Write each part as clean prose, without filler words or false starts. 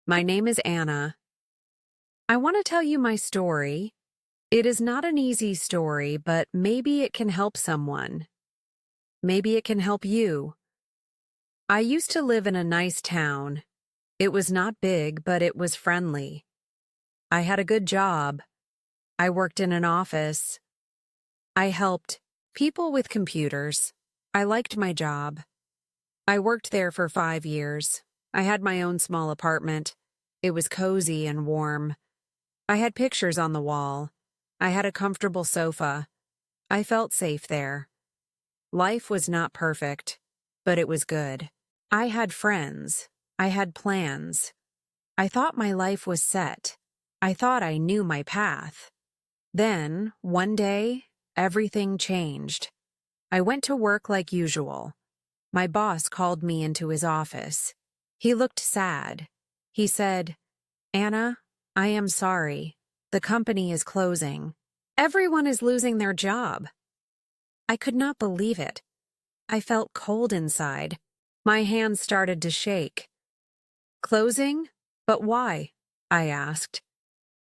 My name is Anna. I want to tell you my story. It is not an easy story, but maybe it can help someone. Maybe it can help you. I used to live in a nice town. It was not big, but it was friendly. I had a good job. I worked in an office. I helped people with computers. I liked my job. I worked there for 5 years. I had my own small apartment. It was cozy and warm. I had pictures on the wall. I had a comfortable sofa. I felt safe there. Life was not perfect, but it was good. I had friends. I had plans. I thought my life was set. I thought I knew my path. Then, one day, everything changed. I went to work like usual. My boss called me into his office. He looked sad. He said, "Anna, I am sorry. The company is closing. Everyone is losing their job." I could not believe it. I felt cold inside. My hands started to shake. "Closing? But why?" I asked.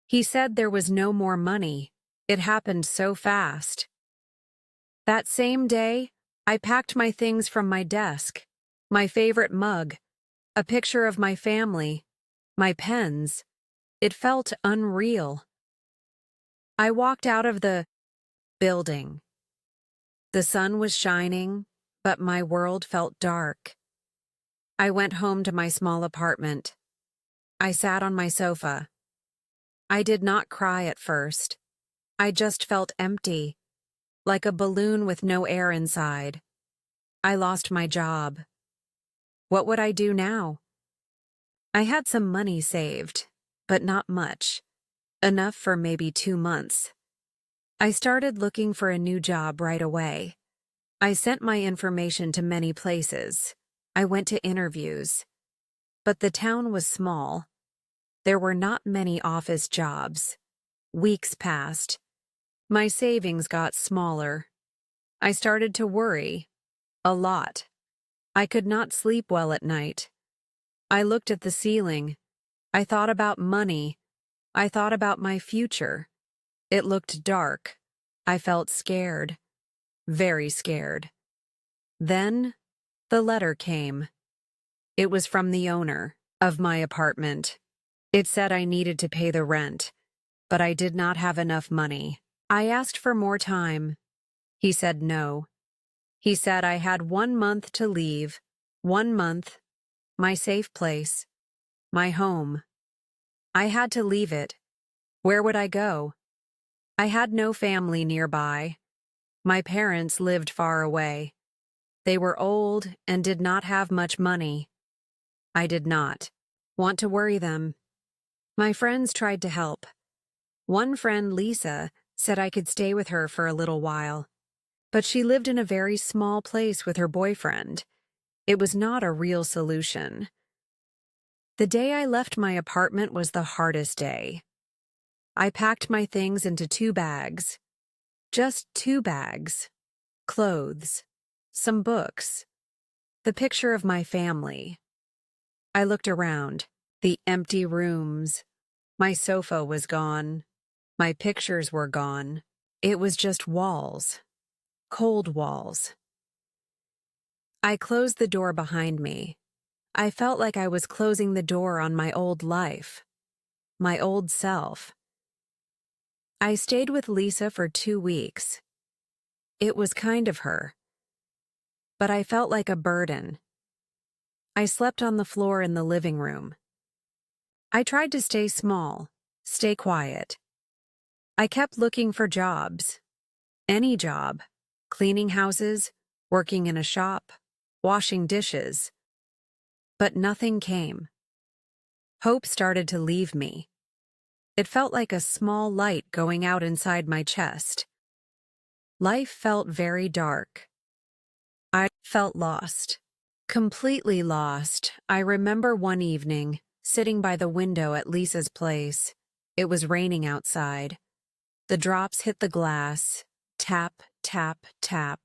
He said there was no more money. It happened so fast. That same day, I packed my things from my desk, my favorite mug, a picture of my family, my pens. It felt unreal. I walked out of the building. The sun was shining, but my world felt dark. I went home to my small apartment. I sat on my sofa. I did not cry at first. I just felt empty, like a balloon with no air inside. I lost my job. What would I do now? I had some money saved, but not much. Enough for maybe 2 months. I started looking for a new job right away. I sent my information to many places. I went to interviews. But the town was small. There were not many office jobs. Weeks passed. My savings got smaller. I started to worry. A lot. I could not sleep well at night. I looked at the ceiling. I thought about money. I thought about my future. It looked dark. I felt scared. Very scared. Then, the letter came. It was from the owner of my apartment. It said I needed to pay the rent, but I did not have enough money. I asked for more time. He said no. He said I had 1 month to leave. 1 month. My safe place. My home. I had to leave it. Where would I go? I had no family nearby. My parents lived far away. They were old and did not have much money. I did not want to worry them. My friends tried to help. One friend, Lisa, said I could stay with her for a little while. But she lived in a very small place with her boyfriend. It was not a real solution. The day I left my apartment was the hardest day. I packed my things into 2 bags. Just 2 bags. Clothes. Some books. The picture of my family. I looked around. The empty rooms. My sofa was gone. My pictures were gone. It was just walls. Cold walls. I closed the door behind me. I felt like I was closing the door on my old life. My old self. I stayed with Lisa for 2 weeks. It was kind of her. But I felt like a burden. I slept on the floor in the living room. I tried to stay small, stay quiet. I kept looking for jobs. Any job. Cleaning houses, working in a shop, washing dishes. But nothing came. Hope started to leave me. It felt like a small light going out inside my chest. Life felt very dark. I felt lost. Completely lost. I remember one evening, sitting by the window at Lisa's place. It was raining outside. The drops hit the glass. Tap, tap, tap.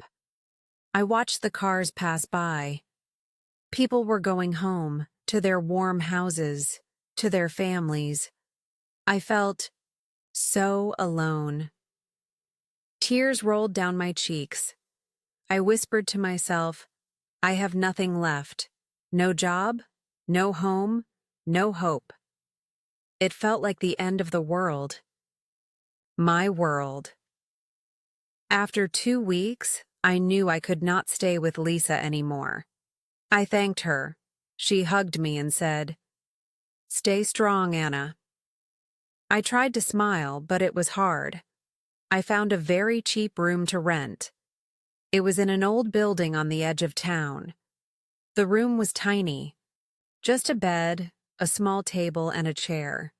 I watched the cars pass by. People were going home, to their warm houses. to their families. I felt so alone. Tears rolled down my cheeks. I whispered to myself, I have nothing left. No job, no home, no hope. It felt like the end of the world. My world. After 2 weeks, I knew I could not stay with Lisa anymore. I thanked her. She hugged me and said, "Stay strong, Anna." I tried to smile, but it was hard. I found a very cheap room to rent. It was in an old building on the edge of town. The room was tiny. Just a bed, a small table, and a chair.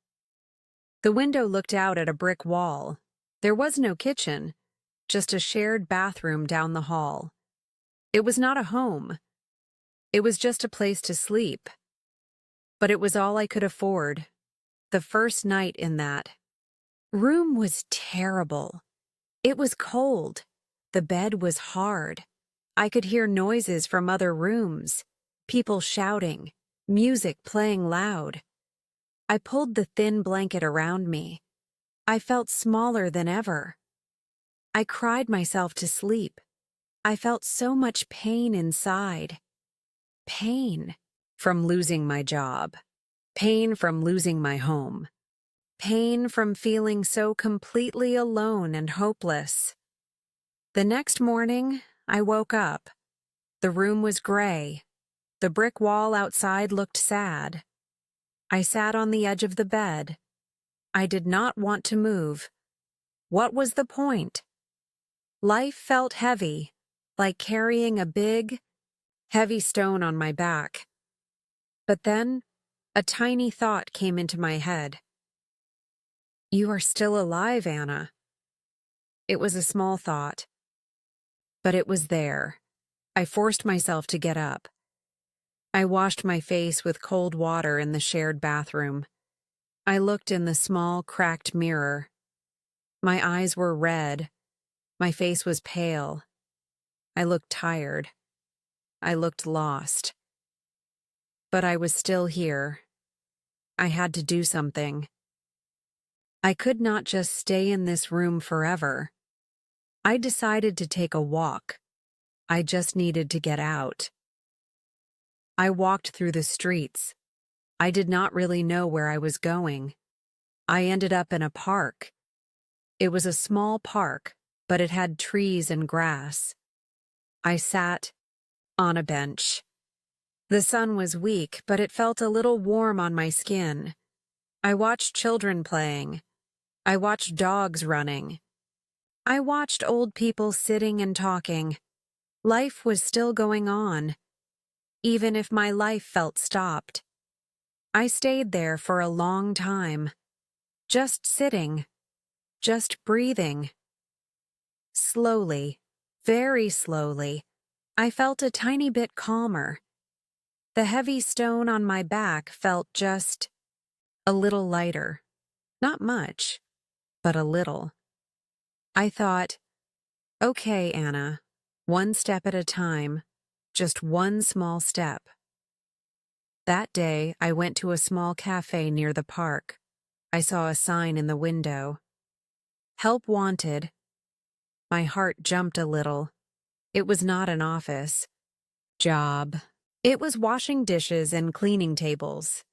The window looked out at a brick wall. There was no kitchen, just a shared bathroom down the hall. It was not a home. It was just a place to sleep. But it was all I could afford. The first night in that room was terrible. It was cold. The bed was hard. I could hear noises from other rooms, people shouting, music playing loud. I pulled the thin blanket around me. I felt smaller than ever. I cried myself to sleep. I felt so much pain inside. Pain from losing my job. Pain from losing my home. Pain from feeling so completely alone and hopeless. The next morning, I woke up. The room was gray. The brick wall outside looked sad. I sat on the edge of the bed. I did not want to move. What was the point? Life felt heavy, like carrying a big, heavy stone on my back. But then, a tiny thought came into my head. You are still alive, Anna. It was a small thought, but it was there. I forced myself to get up. I washed my face with cold water in the shared bathroom. I looked in the small, cracked mirror. My eyes were red. My face was pale. I looked tired. I looked lost. But I was still here. I had to do something. I could not just stay in this room forever. I decided to take a walk. I just needed to get out. I walked through the streets. I did not really know where I was going. I ended up in a park. It was a small park, but it had trees and grass. I sat on a bench. The sun was weak, but it felt a little warm on my skin. I watched children playing. I watched dogs running. I watched old people sitting and talking. Life was still going on, even if my life felt stopped. I stayed there for a long time, just sitting, just breathing. Slowly, very slowly, I felt a tiny bit calmer. The heavy stone on my back felt just a little lighter. Not much, but a little. I thought, okay, Anna, one step at a time, just one small step. That day, I went to a small cafe near the park. I saw a sign in the window. Help wanted. My heart jumped a little. It was not an office. Job. It was washing dishes and cleaning tables.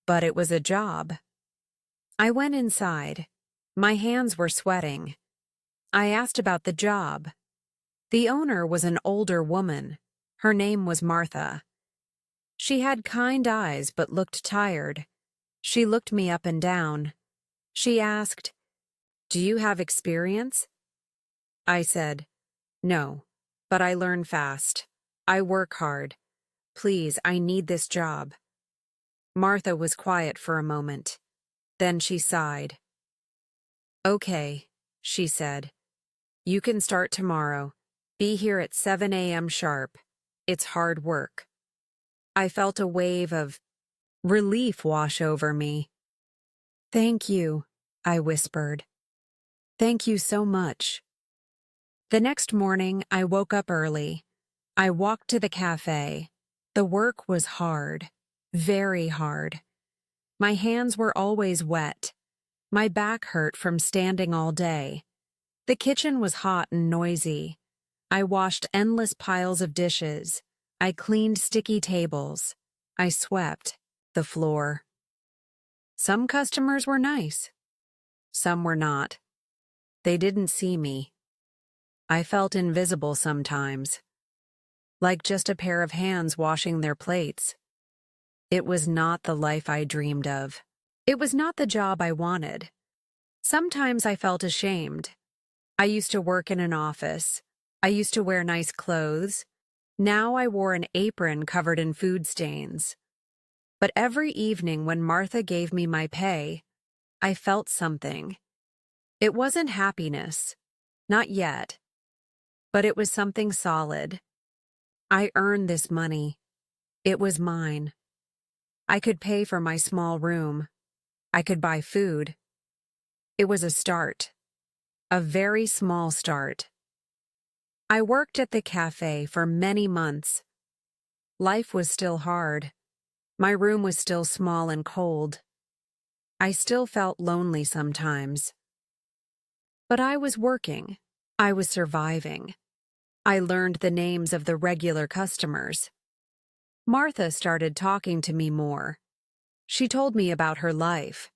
But it was a job. I went inside. My hands were sweating. I asked about the job. The owner was an older woman. Her name was Martha. She had kind eyes but looked tired. She looked me up and down. She asked, "Do you have experience?" I said, "No, but I learn fast. I work hard. Please, I need this job." Martha was quiet for a moment. Then she sighed. "Okay," she said. "You can start tomorrow. Be here at 7 a.m. sharp. It's hard work." I felt a wave of relief wash over me. "Thank you," I whispered. "Thank you so much." The next morning, I woke up early. I walked to the cafe. The work was hard, very hard. My hands were always wet. My back hurt from standing all day. The kitchen was hot and noisy. I washed endless piles of dishes. I cleaned sticky tables. I swept the floor. Some customers were nice. Some were not. They didn't see me. I felt invisible sometimes, like just a pair of hands washing their plates. It was not the life I dreamed of. It was not the job I wanted. Sometimes I felt ashamed. I used to work in an office. I used to wear nice clothes. Now I wore an apron covered in food stains. But every evening when Martha gave me my pay, I felt something. It wasn't happiness, not yet, but it was something solid. I earned this money. It was mine. I could pay for my small room. I could buy food. It was a start, a very small start. I worked at the cafe for many months. Life was still hard. My room was still small and cold. I still felt lonely sometimes. But I was working. I was surviving. I learned the names of the regular customers. Martha started talking to me more. She told me about her life.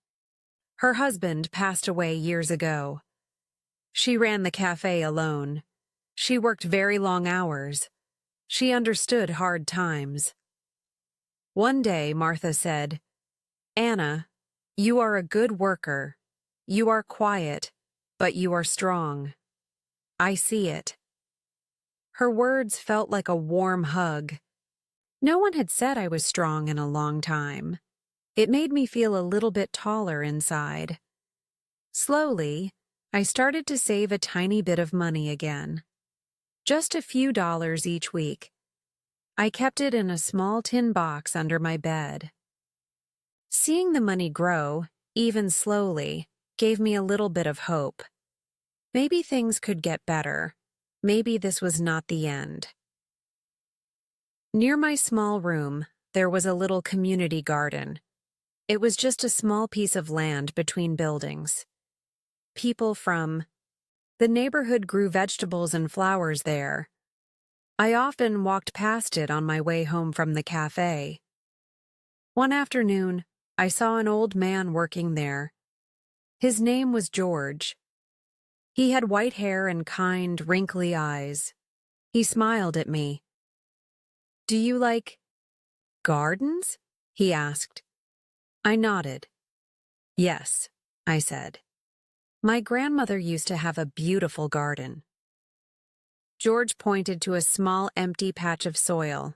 Her husband passed away years ago. She ran the cafe alone. She worked very long hours. She understood hard times. One day, Martha said, "Anna, you are a good worker. You are quiet, but you are strong. I see it." Her words felt like a warm hug. No one had said I was strong in a long time. It made me feel a little bit taller inside. Slowly, I started to save a tiny bit of money again. Just a few dollars each week. I kept it in a small tin box under my bed. Seeing the money grow, even slowly, gave me a little bit of hope. Maybe things could get better. Maybe this was not the end. Near my small room, there was a little community garden. It was just a small piece of land between buildings. People from the neighborhood grew vegetables and flowers there. I often walked past it on my way home from the cafe. One afternoon, I saw an old man working there. His name was George. He had white hair and kind, wrinkly eyes. He smiled at me. "Do you like gardens?" he asked. I nodded. "Yes," I said. "My grandmother used to have a beautiful garden." George pointed to a small empty patch of soil.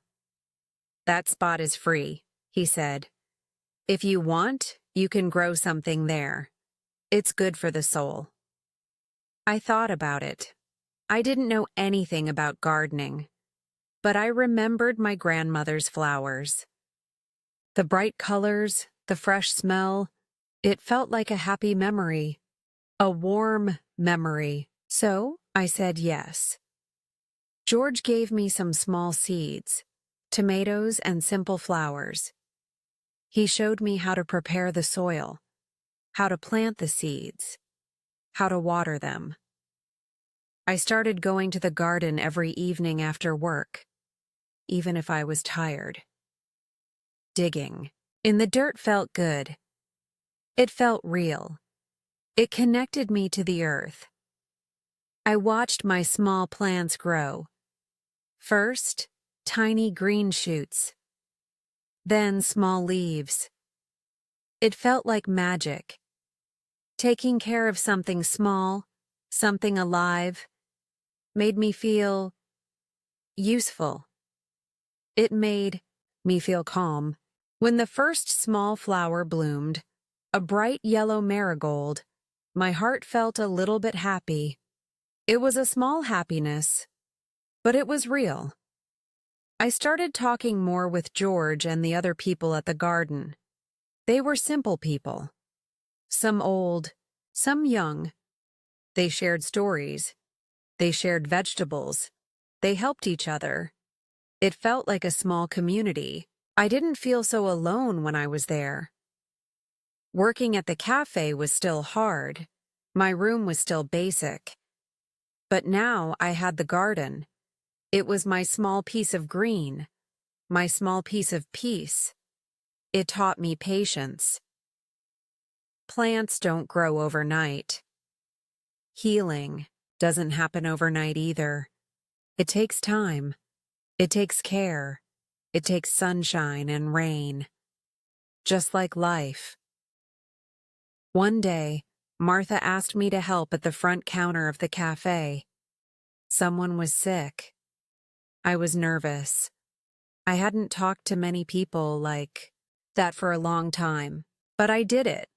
"That spot is free," he said. "If you want, you can grow something there. It's good for the soul." I thought about it. I didn't know anything about gardening, but I remembered my grandmother's flowers. The bright colors, the fresh smell, it felt like a happy memory, a warm memory. So I said yes. George gave me some small seeds, tomatoes and simple flowers. He showed me how to prepare the soil, how to plant the seeds, how to water them. I started going to the garden every evening after work, even if I was tired. Digging in the dirt felt good. It felt real. It connected me to the earth. I watched my small plants grow. First, tiny green shoots. Then small leaves. It felt like magic. Taking care of something small, something alive, made me feel useful. It made me feel calm. When the first small flower bloomed, a bright yellow marigold, my heart felt a little bit happy. It was a small happiness, but it was real. I started talking more with George and the other people at the garden. They were simple people. Some old, some young. They shared stories. They shared vegetables. They helped each other. It felt like a small community. I didn't feel so alone when I was there. Working at the cafe was still hard. My room was still basic. But now I had the garden. It was my small piece of green, my small piece of peace. It taught me patience. Plants don't grow overnight. Healing doesn't happen overnight either. It takes time. It takes care. It takes sunshine and rain. Just like life. One day, Martha asked me to help at the front counter of the cafe. Someone was sick. I was nervous. I hadn't talked to many people like that for a long time, but I did it.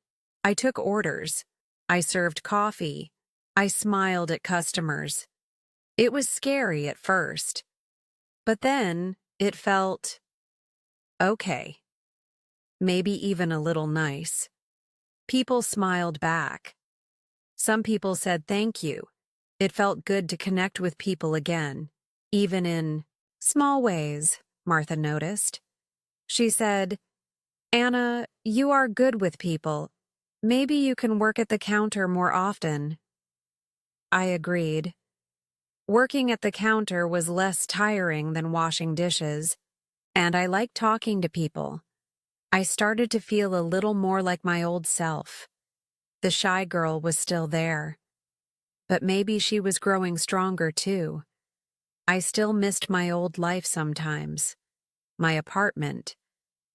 I took orders. I served coffee. I smiled at customers. It was scary at first, but then it felt okay. Maybe even a little nice. People smiled back. Some people said thank you. It felt good to connect with people again, even in small ways, Martha noticed. She said, "Anna, you are good with people. Maybe you can work at the counter more often." I agreed. Working at the counter was less tiring than washing dishes, and I liked talking to people. I started to feel a little more like my old self. The shy girl was still there, but maybe she was growing stronger too. I still missed my old life sometimes. My apartment,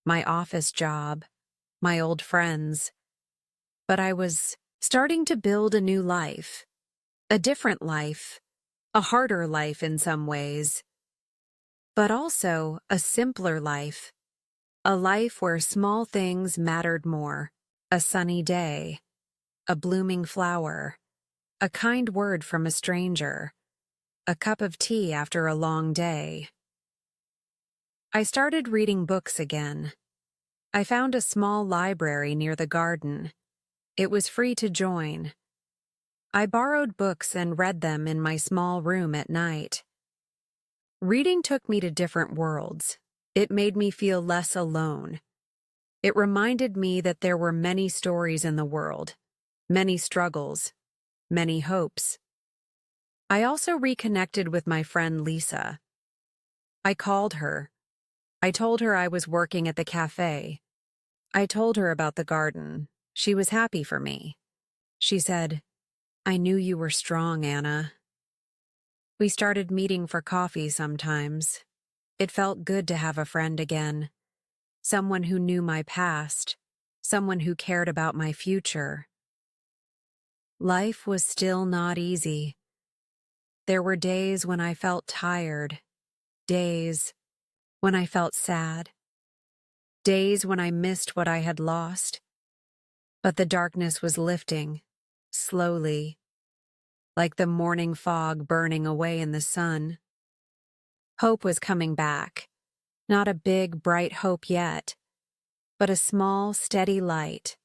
my office job, my old friends. But I was starting to build a new life. A different life. A harder life in some ways. But also a simpler life. A life where small things mattered more. A sunny day. A blooming flower. A kind word from a stranger. A cup of tea after a long day. I started reading books again. I found a small library near the garden. It was free to join. I borrowed books and read them in my small room at night. Reading took me to different worlds. It made me feel less alone. It reminded me that there were many stories in the world, many struggles, many hopes. I also reconnected with my friend Lisa. I called her. I told her I was working at the cafe. I told her about the garden. She was happy for me. She said, "I knew you were strong, Anna." We started meeting for coffee sometimes. It felt good to have a friend again. Someone who knew my past. Someone who cared about my future. Life was still not easy. There were days when I felt tired. Days when I felt sad. Days when I missed what I had lost. But the darkness was lifting, slowly, like the morning fog burning away in the sun. Hope was coming back. Not a big, bright hope yet, but a small, steady light.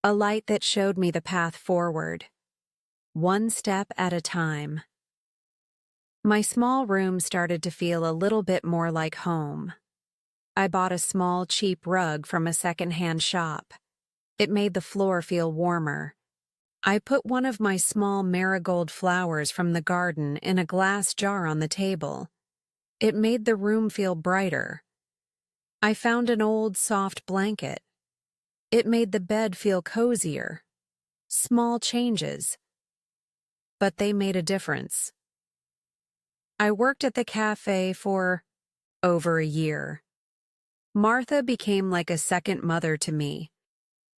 A light that showed me the path forward, one step at a time. My small room started to feel a little bit more like home. I bought a small, cheap rug from a second-hand shop. It made the floor feel warmer. I put one of my small marigold flowers from the garden in a glass jar on the table. It made the room feel brighter. I found an old, soft blanket. It made the bed feel cozier. Small changes. But they made a difference. I worked at the cafe for over a year. Martha became like a second mother to me.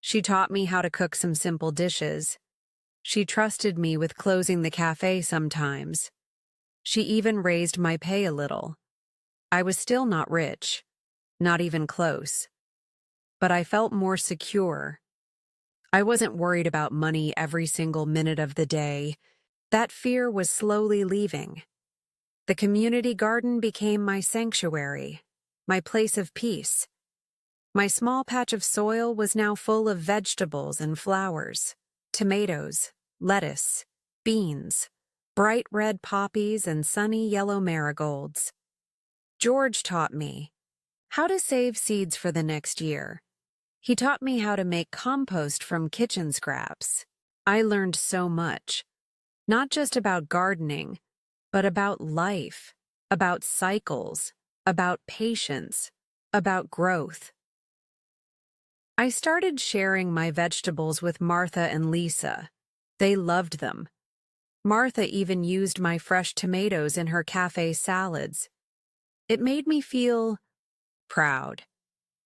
She taught me how to cook some simple dishes. She trusted me with closing the cafe sometimes. She even raised my pay a little. I was still not rich, not even close. But I felt more secure. I wasn't worried about money every single minute of the day. That fear was slowly leaving. The community garden became my sanctuary, my place of peace. My small patch of soil was now full of vegetables and flowers, tomatoes, lettuce, beans, bright red poppies, and sunny yellow marigolds. George taught me how to save seeds for the next year. He taught me how to make compost from kitchen scraps. I learned so much, not just about gardening, but about life, about cycles, about patience, about growth. I started sharing my vegetables with Martha and Lisa. They loved them. Martha even used my fresh tomatoes in her cafe salads. It made me feel proud.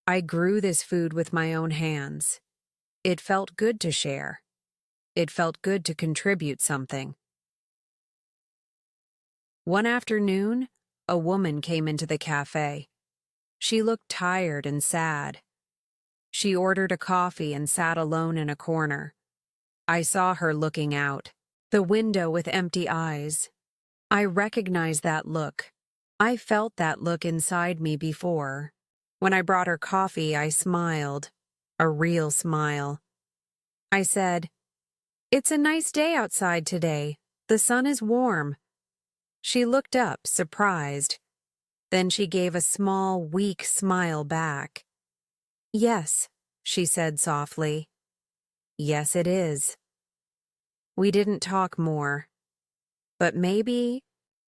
I grew this food with my own hands. It felt good to share. It felt good to contribute something. One afternoon, a woman came into the cafe. She looked tired and sad. She ordered a coffee and sat alone in a corner. I saw her looking out the window with empty eyes. I recognized that look. I felt that look inside me before. When I brought her coffee, I smiled, a real smile. I said, "It's a nice day outside today. The sun is warm." She looked up, surprised. Then she gave a small, weak smile back. "Yes," she said softly. "Yes, it is." We didn't talk more. But maybe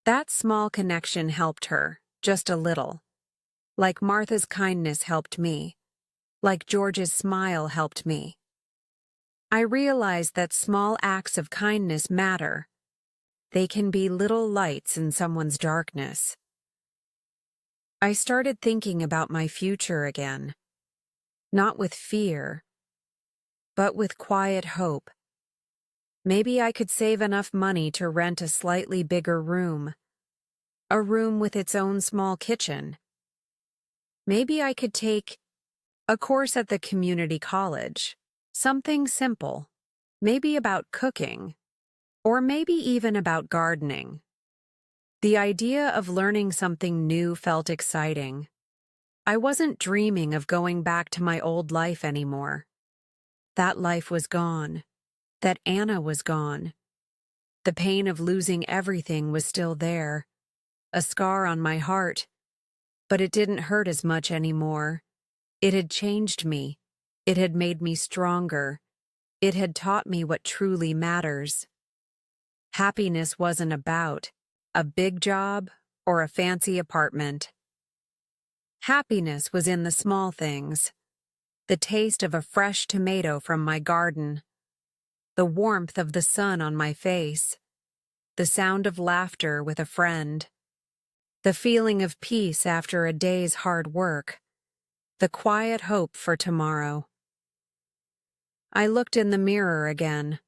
that small connection helped her, just a little. Like Martha's kindness helped me. Like George's smile helped me. I realized that small acts of kindness matter. They can be little lights in someone's darkness. I started thinking about my future again. Not with fear, but with quiet hope. Maybe I could save enough money to rent a slightly bigger room. A room with its own small kitchen. Maybe I could take a course at the community college. Something simple. Maybe about cooking. Or maybe even about gardening. The idea of learning something new felt exciting. I wasn't dreaming of going back to my old life anymore. That life was gone. That Anna was gone. The pain of losing everything was still there. A scar on my heart. But it didn't hurt as much anymore. It had changed me. It had made me stronger. It had taught me what truly matters. Happiness wasn't about a big job or a fancy apartment. Happiness was in the small things. The taste of a fresh tomato from my garden. The warmth of the sun on my face. The sound of laughter with a friend. The feeling of peace after a day's hard work. The quiet hope for tomorrow. I looked in the mirror again.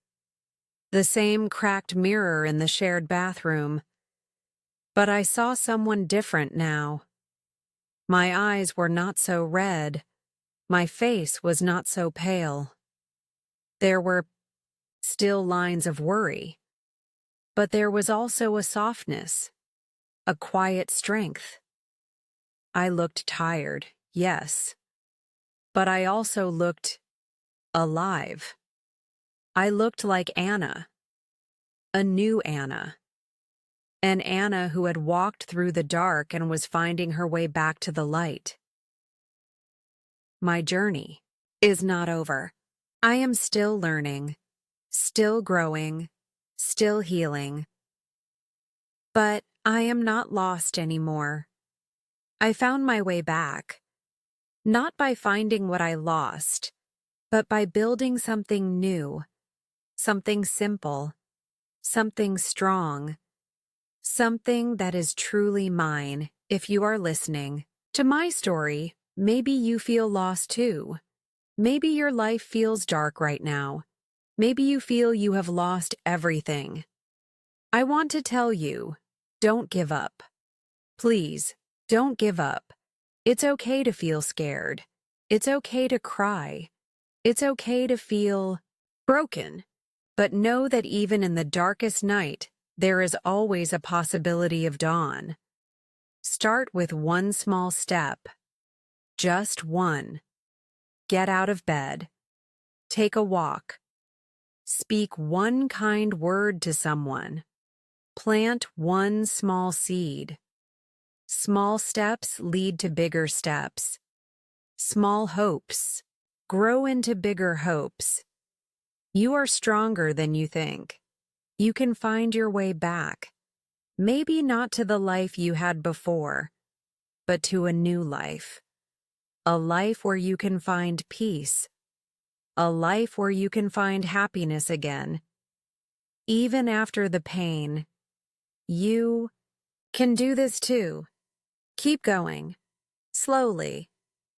The same cracked mirror in the shared bathroom. But I saw someone different now. My eyes were not so red. My face was not so pale. There were still lines of worry. But there was also a softness. A quiet strength. I looked tired, yes. But I also looked alive. I looked like Anna. A new Anna. An Anna who had walked through the dark and was finding her way back to the light. My journey is not over. I am still learning, still growing, still healing. But I am not lost anymore. I found my way back, not by finding what I lost, but by building something new, something simple, something strong, something that is truly mine. If you are listening to my story, maybe you feel lost too. Maybe your life feels dark right now. Maybe you feel you have lost everything. I want to tell you, don't give up. Please, don't give up. It's okay to feel scared. It's okay to cry. It's okay to feel broken. But know that even in the darkest night, there is always a possibility of dawn. Start with one small step. Just one. Get out of bed. Take a walk. Speak one kind word to someone. Plant one small seed. Small steps lead to bigger steps. Small hopes Grow into bigger hopes. You are stronger than you think. You can find your way back. Maybe not to the life you had before, but to a new life. A life where you can find peace. A life where you can find happiness again. Even after the pain, you can do this too. Keep going. Slowly,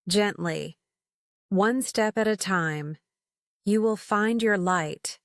gently, one step at a time. You will find your light.